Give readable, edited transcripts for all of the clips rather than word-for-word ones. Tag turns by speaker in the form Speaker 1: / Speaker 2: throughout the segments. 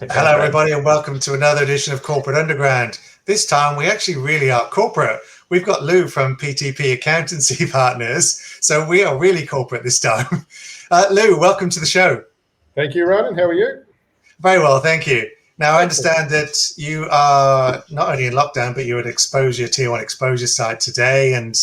Speaker 1: Hello, everybody, and welcome to another edition of Corporate Underground. This time, we actually really are corporate. We've got Lou from PTP Accountancy Partners, so we are really corporate this time. Lou, welcome to the show.
Speaker 2: Thank you, Ronan. How are you?
Speaker 1: Very well, thank you. Now, I understand that you are not only in lockdown, but you're at Exposure, Tier 1 Exposure site today and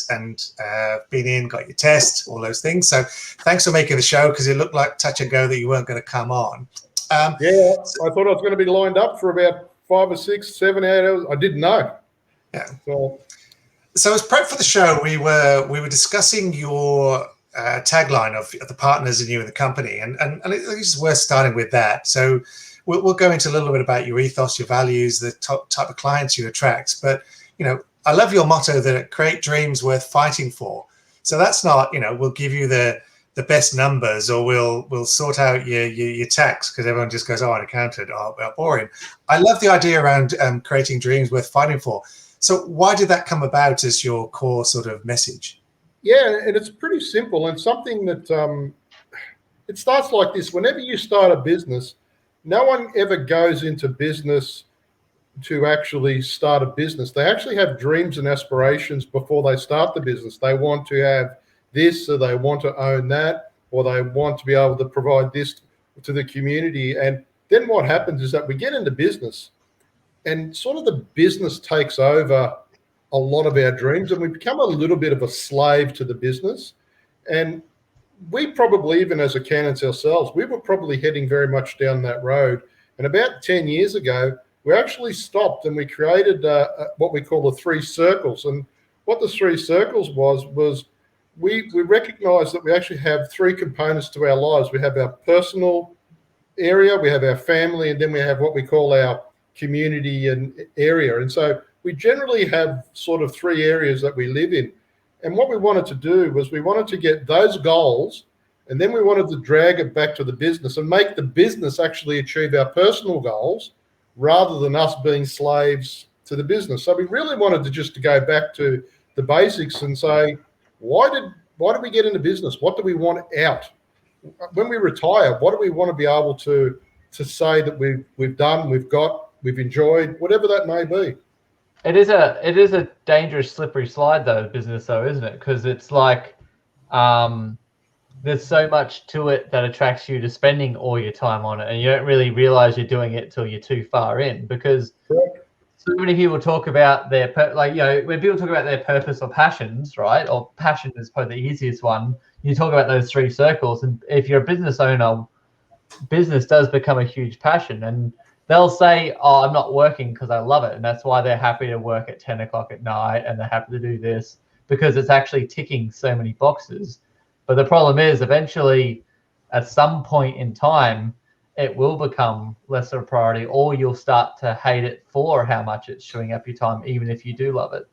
Speaker 1: been in, got your test, all those things. So thanks for making the show, because it looked like touch and go that you weren't going to come on.
Speaker 2: I thought I was going to be lined up for about 5 or 6, 7 hours. I didn't know.
Speaker 1: Yeah. So as prep for the show, we were discussing your tagline of the partners and you and the company, and it's worth starting with that. So we'll go into a little bit about your ethos, your values, the type of clients you attract. But I love your motto that create dreams worth fighting for. So that's not we'll give you the best numbers, or we'll sort out your tax, because everyone just goes, an accountant, boring. I love the idea around creating dreams worth fighting for. So why did that come about as your core sort of message?
Speaker 2: Yeah, and it's pretty simple, and something that it starts like this. Whenever you start a business, no one ever goes into business to actually start a business. They actually have dreams and aspirations before they start the business. They want to have this, or they want to own that, or they want to be able to provide this to the community. And then what happens is that we get into business, and sort of the business takes over a lot of our dreams, and we become a little bit of a slave to the business. And we probably, even as accountants ourselves, we were probably heading very much down that road. And about 10 years ago, we actually stopped and we created what we call the 3 circles. And what the 3 circles was we recognize that we actually have 3 components to our lives. We have our personal area, we have our family, and then we have what we call our community and area. And so we generally have sort of 3 areas that we live in. And what we wanted to do was we wanted to get those goals, and then we wanted to drag it back to the business and make the business actually achieve our personal goals, rather than us being slaves to the business. So we really wanted to go back to the basics and say, why did we get into business? What do we want out? When we retire, what do we want to be able to say that we've done, we've got, we've enjoyed, whatever that may be?
Speaker 3: It is a dangerous, slippery slide, though, business, though, isn't it? Because it's like there's so much to it that attracts you to spending all your time on it, and you don't really realize you're doing it till you're too far in. Because so many people talk about their when people talk about their purpose or passions, right? Or passion is probably the easiest one. You talk about those 3 circles, and if you're a business owner, business does become a huge passion, and they'll say, I'm not working because I love it. And that's why they're happy to work at 10 o'clock at night, and they're happy to do this because it's actually ticking so many boxes. But the problem is, eventually, at some point in time, it will become less of a priority, or you'll start to hate it for how much it's chewing up your time, even if you do love it.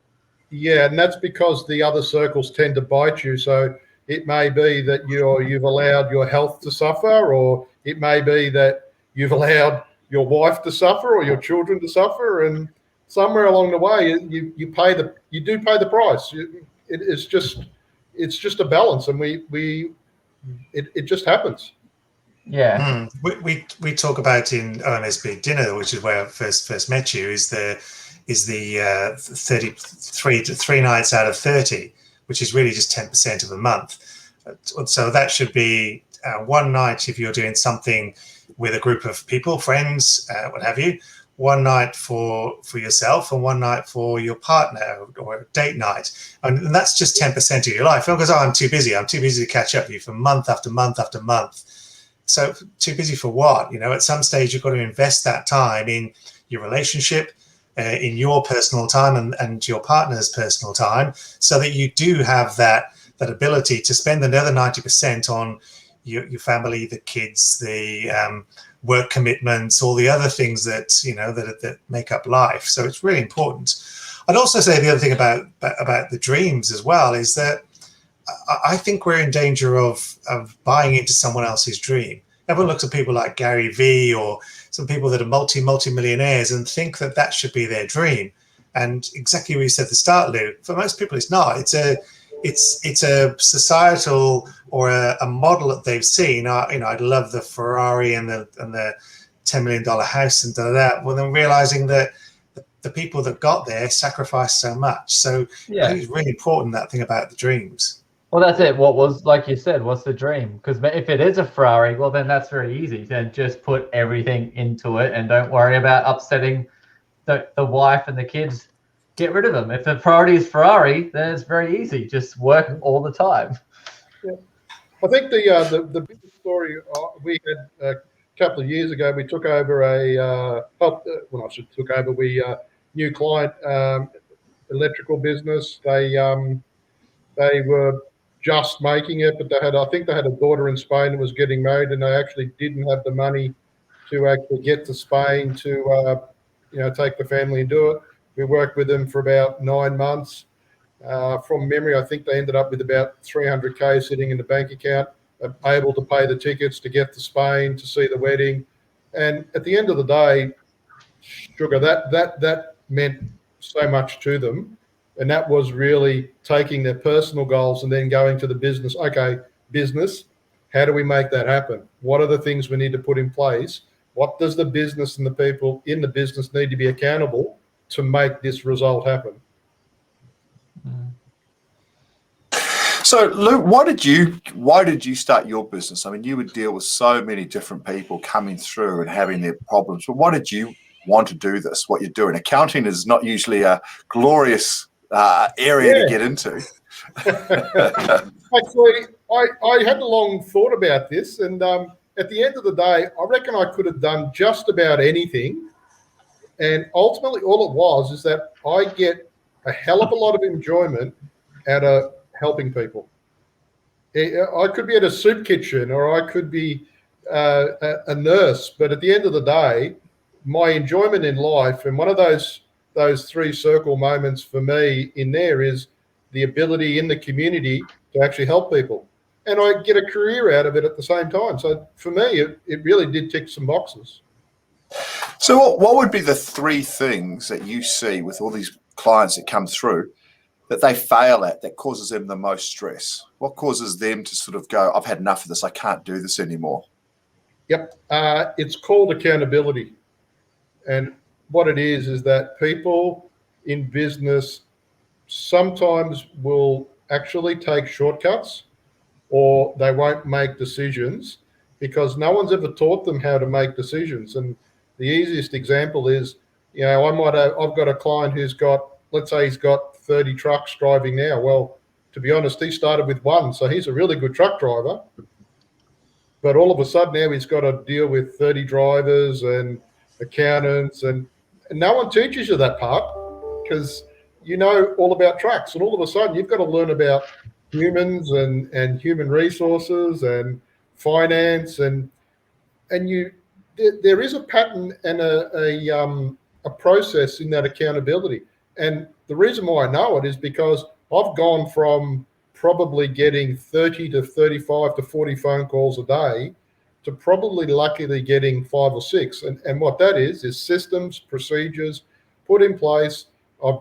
Speaker 2: Yeah, and that's because the other circles tend to bite you. So it may be that you've allowed your health to suffer, or it may be that you've allowed your wife to suffer, or your children to suffer, and somewhere along the way you do pay the price. It's just a balance, and it just happens.
Speaker 3: Yeah.
Speaker 1: We talk about in OMSB dinner, which is where I first met you, is the 33 to 3 nights out of 30, which is really just 10% of a month. So that should be 1 night if you're doing something with a group of people, friends, what have you, 1 night for yourself and 1 night for your partner, or a date night. And that's just 10% of your life. Everyone goes, I'm too busy to catch up with you for month after month after month. So too busy for what? At some stage, you've got to invest that time in your relationship, in your personal time and your partner's personal time, so that you do have that ability to spend another 90% on your family, the kids, the work commitments, all the other things that that make up life. So it's really important. I'd also say the other thing about the dreams as well is that I think we're in danger of buying into someone else's dream. Everyone looks at people like Gary Vee or some people that are multi-millionaires and think that should be their dream. And exactly what you said at the start, Lou, for most people it's not. It's a societal or a model that they've seen. I'd love the Ferrari and the $10 million house and well, then realizing that the people that got there sacrificed so much. So I think it's really important, that thing about the dreams.
Speaker 3: Well, that's it. What was, like you said, what's the dream? Because if it is a Ferrari, well, then that's very easy. Then just put everything into it and don't worry about upsetting the wife and the kids. Get rid of them. If the priority is Ferrari, then it's very easy. Just work all the time.
Speaker 2: Yeah. I think the biggest story we had a couple of years ago, we took over we new client electrical business. They were just making it, but I think they had a daughter in Spain that was getting married, and they actually didn't have the money to actually get to Spain to take the family and do it. We worked with them for about 9 months. From memory, I think they ended up with about $300K sitting in the bank account, able to pay the tickets to get to Spain to see the wedding. And at the end of the day, sugar, that meant so much to them. And that was really taking their personal goals and then going to the business. Okay, business, how do we make that happen? What are the things we need to put in place? What does the business and the people in the business need to be accountable to make this result happen?
Speaker 4: So, Lou, why did you start your business? I mean, you would deal with so many different people coming through and having their problems. But why did you want to do this? What you're doing? Accounting is not usually a glorious area to get into.
Speaker 2: Actually, I had a long thought about this, and at the end of the day, I reckon I could have done just about anything. And ultimately, all it was is that I get a hell of a lot of enjoyment out of helping people. I could be at a soup kitchen, or I could be a nurse, but at the end of the day, my enjoyment in life, and one of those 3 circle moments for me in there, is the ability in the community to actually help people. And I get a career out of it at the same time. So for me, it really did tick some boxes.
Speaker 4: So what would be the 3 things that you see with all these clients that come through that they fail at that causes them the most stress? What causes them to sort of go, I've had enough of this, I can't do this anymore?
Speaker 2: Yep. It's called accountability. And what it is that people in business sometimes will actually take shortcuts, or they won't make decisions because no one's ever taught them how to make decisions. And the easiest example is, I've got a client who's got, let's say he's got 30 trucks driving now. Well, to be honest, he started with 1, so he's a really good truck driver. But all of a sudden now he's got to deal with 30 drivers and accountants, and no one teaches you that part because you know all about trucks, and all of a sudden you've got to learn about humans and human resources and finance, and there is a pattern and a process in that accountability. And the reason why I know it is because I've gone from probably getting 30 to 35 to 40 phone calls a day to probably luckily getting 5 or 6. And what that is systems, procedures put in place. I've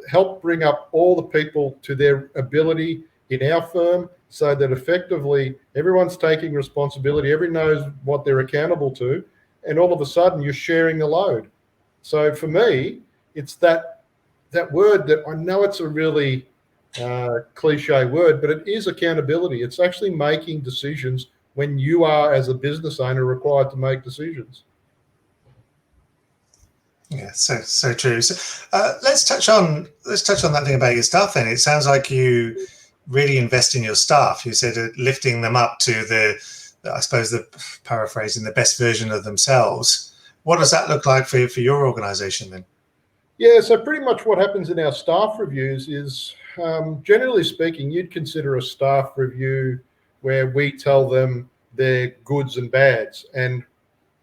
Speaker 2: helped bring up all the people to their ability in our firm so that effectively everyone's taking responsibility, everyone knows what they're accountable to, and all of a sudden you're sharing the load. So for me, it's that word that I know it's a really cliche word, but it is accountability. It's actually making decisions when you are, as a business owner, required to make decisions.
Speaker 1: Yeah, so true. So let's touch on that thing about your staff. Then it sounds like you really invest in your staff. You said lifting them up to paraphrasing, the best version of themselves. What does that look like for your organization then?
Speaker 2: Yeah, so pretty much what happens in our staff reviews is, generally speaking, you'd consider a staff review where we tell them their goods and bads, and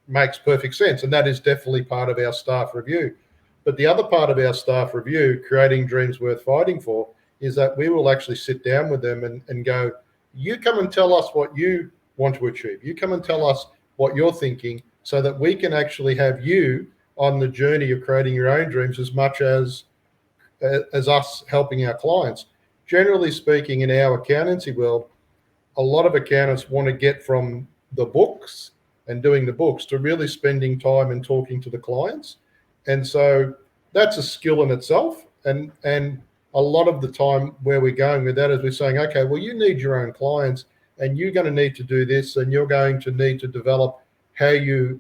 Speaker 2: makes perfect sense. And that is definitely part of our staff review. But the other part of our staff review, creating dreams worth fighting for, is that we will actually sit down with them and go, you come and tell us what you want to achieve. You come and tell us what you're thinking so that we can actually have you on the journey of creating your own dreams as much as us helping our clients. Generally speaking, in our accountancy world, a lot of accountants want to get from the books and doing the books to really spending time and talking to the clients. And so that's a skill in itself. And a lot of the time where we're going with that is we're saying, okay, well, you need your own clients and you're going to need to do this, and you're going to need to develop how you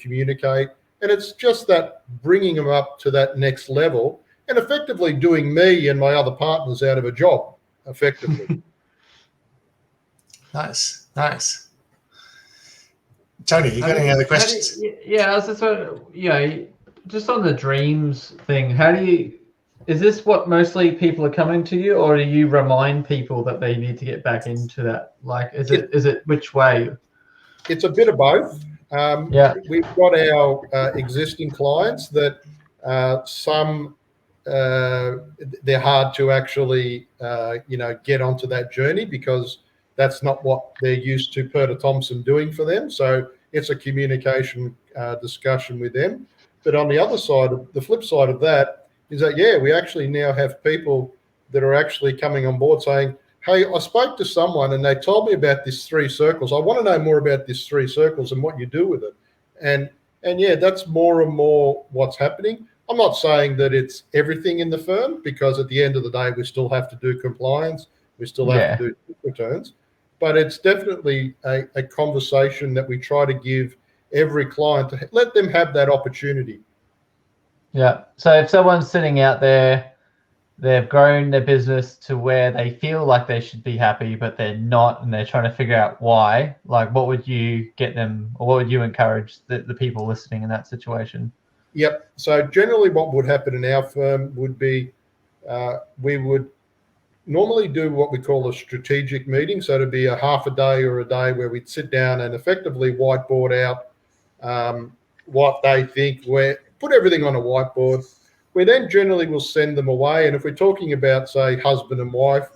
Speaker 2: communicate. And it's just that bringing them up to that next level and effectively doing me and my other partners out of a job effectively.
Speaker 1: Nice. Tony, you got any other questions?
Speaker 3: Yeah, I was just just on the dreams thing, is this what mostly people are coming to you, or do you remind people that they need to get back into that? Like, is it which way?
Speaker 2: It's a bit of both. We've got our existing clients that some they're hard to actually get onto that journey because that's not what they're used to Perta Thompson doing for them. So it's a communication discussion with them. But on the other side, the flip side of that is that, we actually now have people that are actually coming on board saying, hey, I spoke to someone and they told me about this 3 circles. I want to know more about this 3 circles and what you do with it. And that's more and more what's happening. I'm not saying that it's everything in the firm, because at the end of the day, we still have to do compliance. We still have to do returns. But it's definitely a conversation that we try to give every client to let them have that opportunity.
Speaker 3: Yeah. So if someone's sitting out there, they've grown their business to where they feel like they should be happy, but they're not, and they're trying to figure out why, like, what would you get them, or what would you encourage the people listening in that situation?
Speaker 2: Yep. So generally what would happen in our firm would be we would normally do what we call a strategic meeting. So it'd be a half a day or a day where we'd sit down and effectively whiteboard out what they think, put everything on a whiteboard. We then generally will send them away. And if we're talking about, say, husband and wife,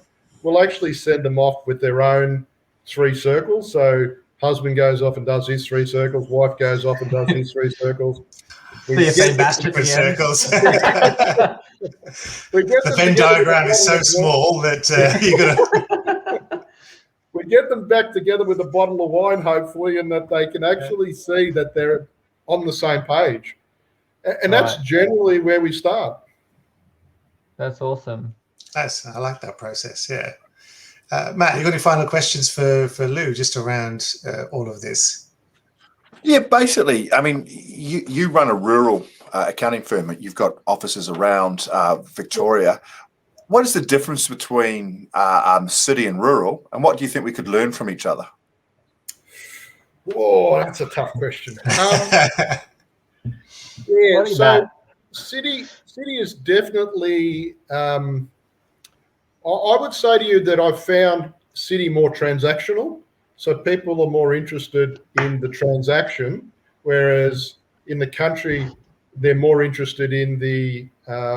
Speaker 2: we'll actually send them off with their own 3 circles. So husband goes off and does his 3 circles, wife goes off and does his 3 circles.
Speaker 3: See if they match at the
Speaker 1: circles.
Speaker 3: end.
Speaker 1: The Venn diagram is so small that you're gonna.
Speaker 2: We get them back together with a bottle of wine, hopefully, and that they can actually see that they're on the same page. And that's generally where we start.
Speaker 3: That's awesome.
Speaker 1: I like that process. Yeah. Matt, you got any final questions for Lou just around all of this?
Speaker 4: Yeah, basically, I mean, you run a rural accounting firm. You've got offices around Victoria. What is the difference between city and rural, and what do you think we could learn from each other?
Speaker 2: Oh, that's a tough question. So city is definitely, I would say to you that I've found city more transactional. So people are more interested in the transaction, whereas in the country, they're more interested in the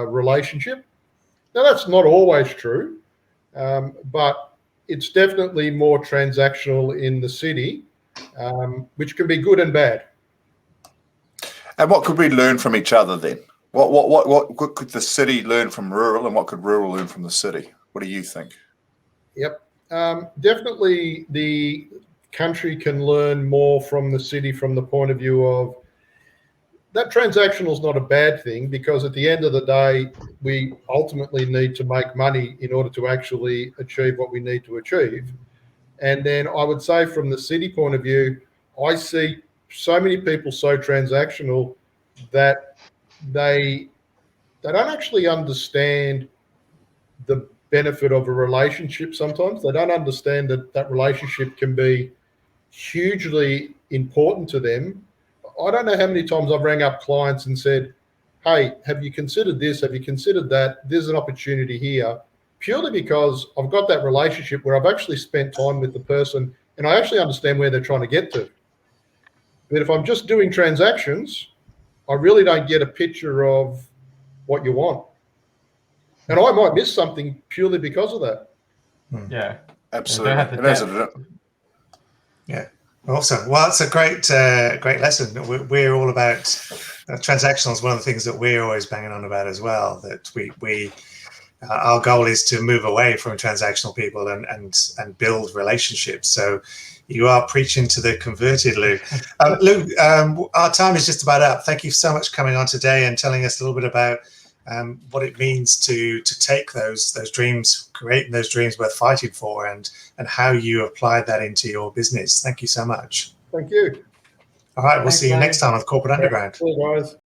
Speaker 2: relationship. Now, that's not always true, but it's definitely more transactional in the city, which can be good and bad.
Speaker 4: And what could we learn from each other then? What could the city learn from rural, and what could rural learn from the city? What do you think?
Speaker 2: Yep. Definitely the country can learn more from the city from the point of view of that transactional is not a bad thing, because at the end of the day, we ultimately need to make money in order to actually achieve what we need to achieve. And then I would say from the city point of view, I see so many people so transactional that they don't actually understand the benefit of a relationship. Sometimes they don't understand that relationship can be hugely important to them. I don't know how many times I've rang up clients and said, hey, have you considered this? Have you considered that? There's an opportunity here, purely because I've got that relationship where I've actually spent time with the person and I actually understand where they're trying to get to. But if I'm just doing transactions, I really don't get a picture of what you want. And I might miss something purely because of that.
Speaker 3: Yeah,
Speaker 4: absolutely.
Speaker 1: Yeah, awesome. Well, it's a great lesson. We're all about transactional is one of the things that we're always banging on about as well. That we our goal is to move away from transactional people and build relationships. So You are preaching to the converted, Lou. Lou, our time is just about up. Thank you so much for coming on today and telling us a little bit about what it means to take those dreams, creating those dreams worth fighting for, and how you apply that into your business. Thank you so much.
Speaker 2: Thank you.
Speaker 1: All right, we'll
Speaker 3: Thanks,
Speaker 1: see you
Speaker 3: mate.
Speaker 1: next time on Corporate Underground.
Speaker 2: See you guys.